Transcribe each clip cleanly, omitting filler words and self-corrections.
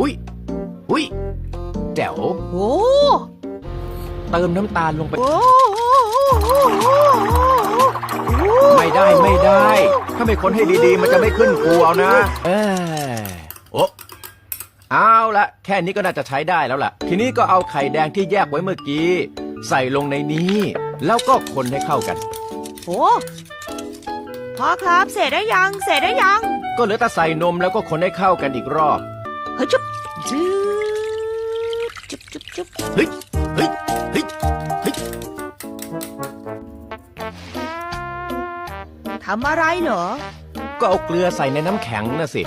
อุ๊ยอุ๊ยแจ๋ว โอ้ เติมน้ำตาลลงไป โอ้ ไม่ได้ไม่ได้ ถ้าไม่คนให้ดีๆมันจะไม่ขึ้นครูเอานะโอ้เอาละแค่นี้ก็น่าจะใช้ได้แล้วล่ะ ทีนี้ก็เอาไข่แดงที่แยกไว้เมื่อกี้ใส่ลงในนี้ แล้วก็คนให้เข้ากัน โหพ่อครับเสร็จได้ยังเสร็จได้ยัง ก็เหลือแต่ใส่นมแล้วก็คนให้เข้ากันอีกรอบ เฮ้ยจุ๊บจุ๊บจุ๊บจุ๊บ เฮ้ยเฮ้ยเฮ้ยเฮ้ย ทำอะไรเหรอ ก็เอาเกลือใส่ในน้ำแข็งนะสิ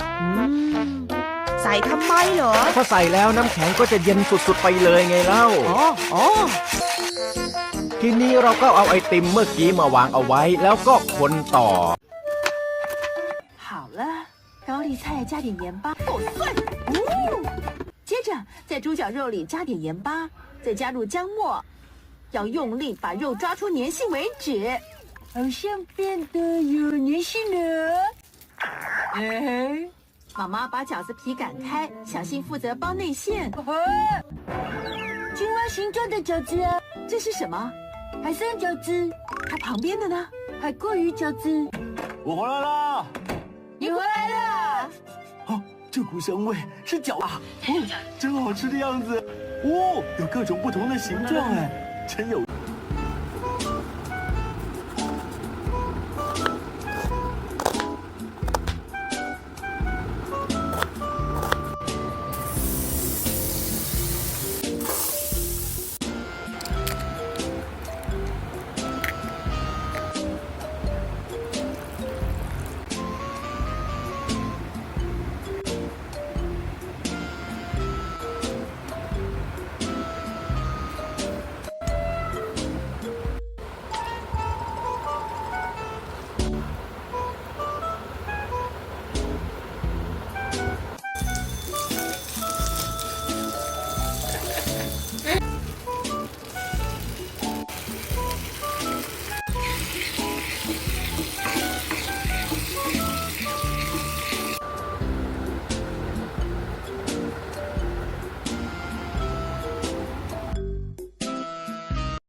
ใส่ทำไมเหรอ พอใส่แล้วน้ำแข็งก็จะเย็นสุดๆไปเลยไงเล่า อ๋อ ทีนี้เราก็เอาไอติมเมื่อกี้มาวางเอาไว้แล้วก็คนต่อ好了，高丽菜加点盐巴剁碎，接着在猪脚肉里加点盐巴，再加入姜末，要用力把肉抓出粘性为止，好像变得有粘性了。哎，妈妈把饺子皮擀开，小新负责包内馅。青蛙形状的饺子啊，这是什么？海参饺子。它旁边的呢？海锅鱼饺子。我回来啦！你回来了。哦，这股香味是饺啊！哦，真好吃的样子。哦，有各种不同的形状哎，真有